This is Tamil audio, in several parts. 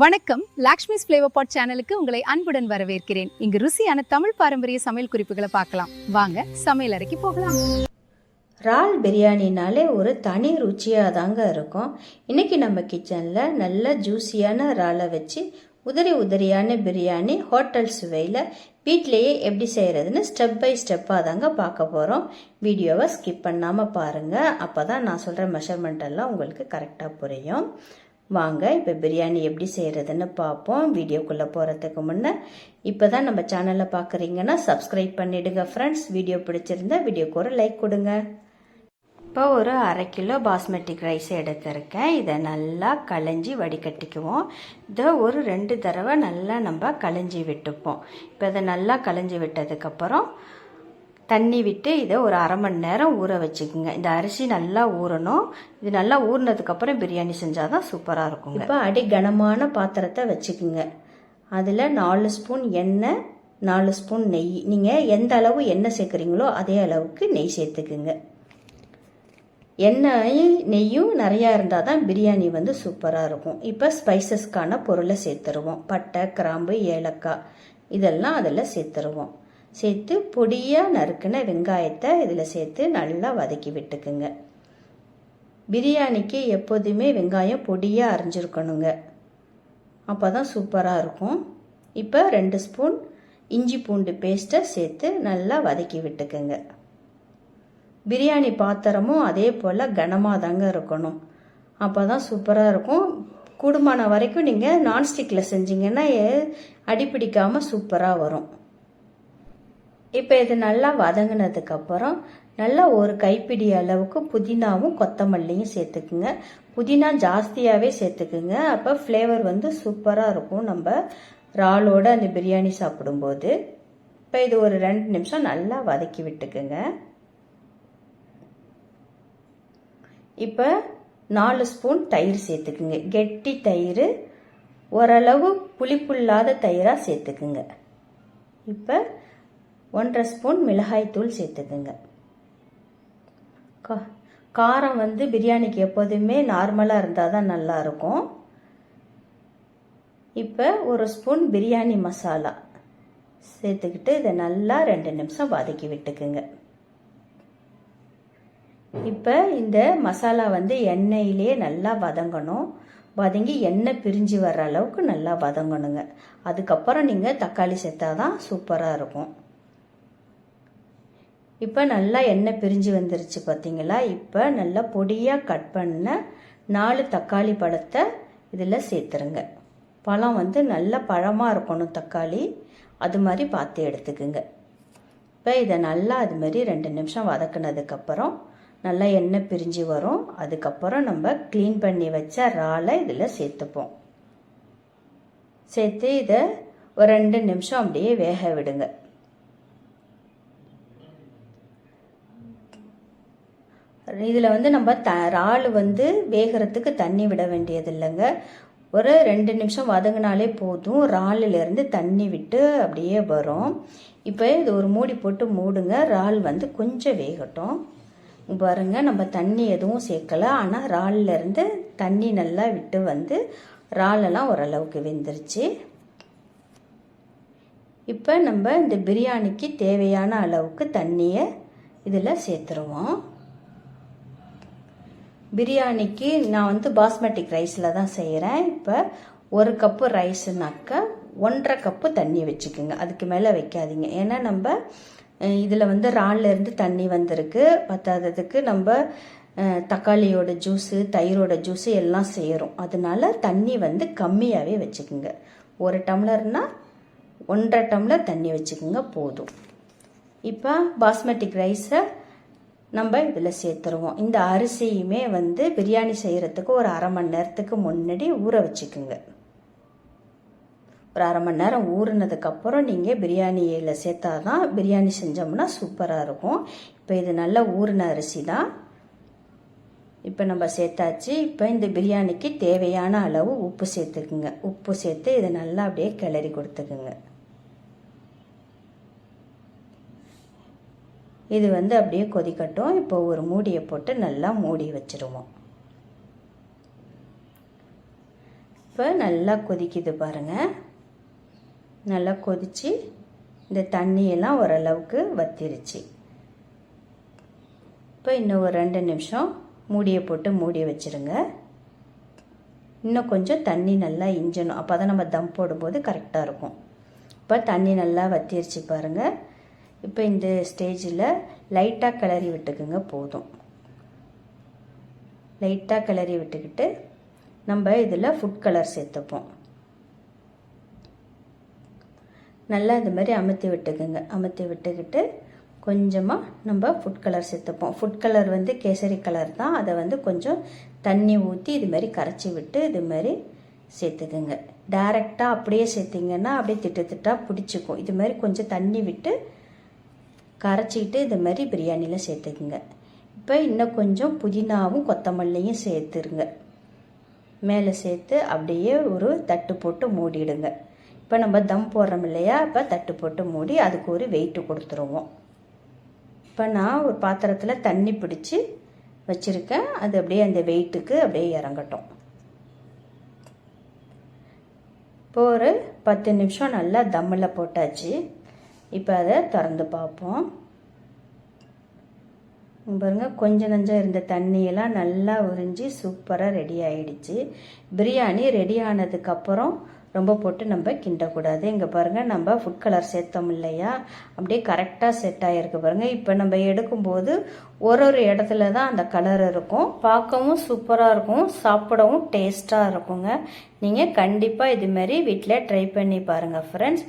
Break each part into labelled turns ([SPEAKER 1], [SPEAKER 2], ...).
[SPEAKER 1] வணக்கம். லாக்ஷ்மிஸ் ஃப்ளேவர் பாட் சேனலுக்கு உங்களை அன்புடன் வரவேற்கிறேன். இங்கு ருசியான தமிழ் பாரம்பரிய சமையல் குறிப்புகளை பார்க்கலாம். வாங்க சமையல் அறைக்கு போகலாம்.
[SPEAKER 2] இறால் பிரியாணினாலே ஒரு தனி ருச்சியாக தாங்க இருக்கும். இன்றைக்கி நம்ம கிச்சனில் நல்ல ஜூஸியான இறாலை வச்சு உதிரியான பிரியாணி ஹோட்டல் சுவையில் வீட்டிலையே எப்படி செய்கிறதுன்னு ஸ்டெப் பை ஸ்டெப்பாக தாங்க பார்க்க போகிறோம். வீடியோவை ஸ்கிப் பண்ணாமல் பாருங்கள். அப்போ தான் நான் சொல்கிற மெஷர்மெண்ட் எல்லாம் உங்களுக்கு கரெக்டாக புரியும். வாங்க இப்போ பிரியாணி எப்படி செய்கிறதுன்னு பார்ப்போம். வீடியோக்குள்ளே போகிறதுக்கு முன்னே இப்போ தான் நம்ம சேனலை பார்க்குறீங்கன்னா சப்ஸ்கிரைப் பண்ணிவிடுங்க ஃப்ரெண்ட்ஸ். வீடியோ பிடிச்சிருந்தா வீடியோக்கு ஒரு லைக் கொடுங்க. இப்போ ஒரு 1/2 கிலோ பாஸ்மதி ரைஸ் எடுத்திருக்கேன். இதை நல்லா களைஞ்சி வடிகட்டிக்குவோம். இதை ஒரு 2 தடவை நல்லா நம்ம களைஞ்சி விட்டுப்போம். இப்போ இதை நல்லா களைஞ்சி விட்டதுக்கப்புறம் தண்ணி விட்டு இதை ஒரு 1/2 மணி நேரம் ஊற வச்சுக்கோங்க. இந்த அரிசி நல்லா ஊறணும். இது நல்லா ஊறினதுக்கப்புறம் பிரியாணி செஞ்சால் தான் சூப்பராக இருக்குங்க. இப்போ அடி கனமான பாத்திரத்தை வச்சுக்குங்க. அதில் 4 ஸ்பூன் எண்ணெய், 4 ஸ்பூன் நெய். நீங்கள் எந்த அளவு எண்ணெய் சேர்க்குறீங்களோ அதே அளவுக்கு நெய் சேர்த்துக்குங்க. எண்ணெய் நெய்யும் நிறையா இருந்தால் தான் பிரியாணி வந்து சூப்பராக இருக்கும். இப்போ ஸ்பைசஸ்க்கான பொருளை சேர்த்துருவோம். பட்டை, கிராம்பு, ஏலக்காய் இதெல்லாம் அதில் சேர்த்துருவோம். சேர்த்து பொடியாக நறுக்கின வெங்காயத்தை இதில் சேர்த்து நல்லா வதக்கி விட்டுக்குங்க. பிரியாணிக்கு எப்போதுமே வெங்காயம் பொடியாக அரைஞ்சிருக்கணுங்க. அப்போ தான் சூப்பராக இருக்கும். இப்போ 2 ஸ்பூன் இஞ்சி பூண்டு பேஸ்ட்டை சேர்த்து நல்லா வதக்கி விட்டுக்குங்க. பிரியாணி பாத்திரமும் அதே போல் கனமாக தாங்க இருக்கணும். அப்போ தான் சூப்பராக இருக்கும். கூடுமான வரைக்கும் நீங்கள் நான்ஸ்டிக்கில் செஞ்சீங்கன்னா அடிப்பிடிக்காமல் சூப்பராக வரும். இப்போ இது நல்லா வதங்கினதுக்கப்புறம் நல்லா ஒரு கைப்பிடி அளவுக்கு புதினாவும் கொத்தமல்லியும் சேர்த்துக்குங்க. புதினா ஜாஸ்தியாகவே சேர்த்துக்குங்க. அப்போ ஃப்ளேவர் வந்து சூப்பராக இருக்கும் நம்ம இறாலோட அந்த பிரியாணி சாப்பிடும்போது. இப்போ இது ஒரு 2 நிமிஷம் நல்லா வதக்கி விட்டுக்குங்க. இப்போ 4 ஸ்பூன் தயிர் சேர்த்துக்குங்க. கெட்டி தயிர், ஓரளவு புளிப்புள்ளாத தயிராக சேர்த்துக்குங்க. இப்போ 1/2 ஸ்பூன் மிளகாய்த்தூள் சேர்த்துக்குங்க. காரம் வந்து பிரியாணிக்கு எப்போதுமே நார்மலாக இருந்தால் தான் நல்லாயிருக்கும். இப்போ 1 ஸ்பூன் பிரியாணி மசாலா சேர்த்துக்கிட்டு இதை நல்லா 2 நிமிஷம் வதக்கி விட்டுக்குங்க. இப்போ இந்த மசாலா வந்து எண்ணெயிலே நல்லா வதங்கணும். வதங்கி எண்ணெய் பிரிஞ்சு வர்ற அளவுக்கு நல்லா வதங்கணுங்க. அதுக்கப்புறம் நீங்கள் தக்காளி சேர்த்தா தான் சூப்பராக இருக்கும். இப்போ நல்லா எண்ணெய் பிரிஞ்சு வந்துருச்சு பார்த்தீங்களா. இப்போ நல்லா பொடியாக கட் பண்ண 4 தக்காளி பழத்தை இதில் சேர்த்துருங்க. பழம் வந்து நல்ல பழமாக இருக்கணும் தக்காளி, அது மாதிரி பார்த்து எடுத்துக்குங்க. இப்போ இதை நல்லா அது மாதிரி 2 நிமிஷம் வதக்குனதுக்கப்புறம் நல்லா எண்ணெய் பிரிஞ்சு வரும். அதுக்கப்புறம் நம்ம க்ளீன் பண்ணி வச்ச இறாலை இதில் சேர்த்துப்போம். சேர்த்து இதை ஒரு 2 நிமிஷம் அப்படியே வேக விடுங்க. இதில் வந்து நம்ம இறால் வந்து வேகிறதுக்கு தண்ணி விட வேண்டியது இல்லைங்க. ஒரு 2 நிமிஷம் வதங்கினாலே போதும். இறாலிலேருந்து தண்ணி விட்டு அப்படியே வரும். இப்போ இது ஒரு மூடி போட்டு மூடுங்க. இறால் வந்து கொஞ்சம் வேகட்டும். பாருங்க, நம்ம தண்ணி எதுவும் சேர்க்கலை. ஆனால் இறாலிலேருந்து தண்ணி நல்லா விட்டு வந்து இறாலெல்லாம் ஓரளவுக்கு வெந்துருச்சு. இப்போ நம்ம இந்த பிரியாணிக்கு தேவையான அளவுக்கு தண்ணியை இதில் சேர்த்துருவோம். பிரியாணிக்கு நான் வந்து பாஸ்மதி ரைஸில் தான் செய்கிறேன். இப்போ 1 கப்பு ரைஸுனாக்க 1/2 கப்பு தண்ணி வச்சுக்கோங்க. அதுக்கு மேலே வைக்காதீங்க. ஏன்னா நம்ம இதில் வந்து இறால்லேருந்து தண்ணி வந்திருக்கு. பத்தாததுக்கு நம்ம தக்காளியோட ஜூஸு, தயிரோட ஜூஸு எல்லாம் சேரும். அதனால தண்ணி வந்து கம்மியாகவே வச்சுக்கோங்க. 1 டம்ளர்னா 1/2 டம்ளர் தண்ணி வச்சுக்கோங்க போதும். இப்போ பாஸ்மதி ரைஸை நம்ம இதில் சேர்த்துருவோம். இந்த அரிசியுமே வந்து பிரியாணி செய்கிறதுக்கு ஒரு 1/2 மணி நேரத்துக்கு முன்னாடி ஊற வச்சுக்குங்க. ஒரு 1/2 மணி நேரம் ஊறினதுக்கப்புறம் நீங்கள் பிரியாணியில் சேர்த்தாதான் பிரியாணி செஞ்சோம்னா சூப்பராக இருக்கும். இப்போ இது நல்லா ஊறின அரிசி தான். இப்போ நம்ம சேர்த்தாச்சு. இப்போ இந்த பிரியாணிக்கு தேவையான அளவு உப்பு சேர்த்துக்குங்க. உப்பு சேர்த்து இதை நல்லா அப்படியே கிளறி கொடுத்துக்குங்க. இது வந்து அப்படியே கொதிக்கட்டும். இப்போ ஒரு மூடியை போட்டு நல்லா மூடி வச்சிருவோம். இப்போ நல்லா கொதிக்குது பாருங்கள். நல்லா கொதித்து இந்த தண்ணியெல்லாம் ஓரளவுக்கு வத்திருச்சு. இப்போ இன்னும் ஒரு 2 நிமிஷம் மூடியை போட்டு மூடி வச்சுருங்க. இன்னும் கொஞ்சம் தண்ணி நல்லா இஞ்சணும், அப்போ தான் நம்ம தம் போடும்போது கரெக்டாக இருக்கும். இப்போ தண்ணி நல்லா வத்திருச்சு பாருங்கள். இப்போ இந்த ஸ்டேஜில் லைட்டாக கிளறி விட்டுக்குங்க, போதும். லைட்டாக கிளறி விட்டுக்கிட்டு நம்ம இதில் ஃபுட் கலர் சேர்த்துப்போம். நல்லா இந்த மாதிரி அமுத்தி விட்டுக்குங்க. அமுத்தி விட்டுக்கிட்டு கொஞ்சமாக நம்ம ஃபுட் கலர் சேர்த்துப்போம். ஃபுட் கலர் வந்து கேசரி கலர் தான். அதை வந்து கொஞ்சம் தண்ணி ஊற்றி இது மாதிரி கரைச்சி விட்டு இது மாதிரி சேர்த்துக்குங்க. டைரெக்டாக அப்படியே சேர்த்திங்கன்னா அப்படியே திட்டாக பிடிச்சிக்கும். இது மாதிரி கொஞ்சம் தண்ணி விட்டு கரைச்சிக்கிட்டு இது மாதிரி பிரியாணியில் சேர்த்துக்குங்க. இப்போ இன்னும் கொஞ்சம் புதினாவும் கொத்தமல்லியும் சேர்த்துருங்க. மேலே சேர்த்து அப்படியே ஒரு தட்டு போட்டு மூடிடுங்க. இப்போ நம்ம தம் போடுறோம் இல்லையா, இப்போ தட்டு போட்டு மூடி அதுக்கு ஒரு வெயிட்டு கொடுத்துருவோம். இப்போ நான் ஒரு பாத்திரத்தில் தண்ணி பிடிச்சி வச்சுருக்கேன். அது அப்படியே அந்த வெயிட்டுக்கு அப்படியே இறங்கட்டும். இப்போ ஒரு 10 நிமிஷம் நல்லா தம்மில் போட்டாச்சு. இப்போ அதை திறந்து பார்ப்போம். பாருங்கள், கொஞ்சம் நஞ்சம் இருந்த தண்ணியெல்லாம் நல்லா உறிஞ்சி சூப்பராக ரெடி ஆகிடுச்சு. பிரியாணி ரெடி ஆனதுக்கப்புறம் ரொம்ப போட்டு நம்ம கிண்டக்கூடாது. இங்கே பாருங்கள், நம்ம ஃபுட் கலர் சேர்த்தோம் இல்லையா, அப்படியே கரெக்டாக செட் ஆகிருக்கு பாருங்கள். இப்போ நம்ம எடுக்கும்போது ஒரு இடத்துல தான் அந்த கலர் இருக்கும். பார்க்கவும் சூப்பராக இருக்கும், சாப்பிடவும் டேஸ்ட்டாக இருக்குங்க. நீங்கள் கண்டிப்பாக இதுமாரி வீட்டில் ட்ரை பண்ணி பாருங்கள் ஃப்ரெண்ட்ஸ்.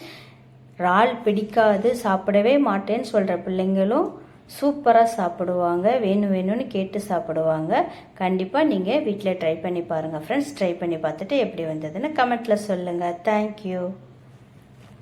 [SPEAKER 2] இறால் பிடிக்காது, சாப்பிடவே மாட்டேன்னு சொல்கிற பிள்ளைங்களும் சூப்பராக சாப்பிடுவாங்க, வேணும்னு கேட்டு சாப்பிடுவாங்க. கண்டிப்பாக நீங்கள் வீட்டில் ட்ரை பண்ணி பாருங்கள் ஃப்ரெண்ட்ஸ். ட்ரை பண்ணி பார்த்துட்டு எப்படி வந்ததுன்னு கமெண்ட்டில் சொல்லுங்கள். தேங்க்யூ.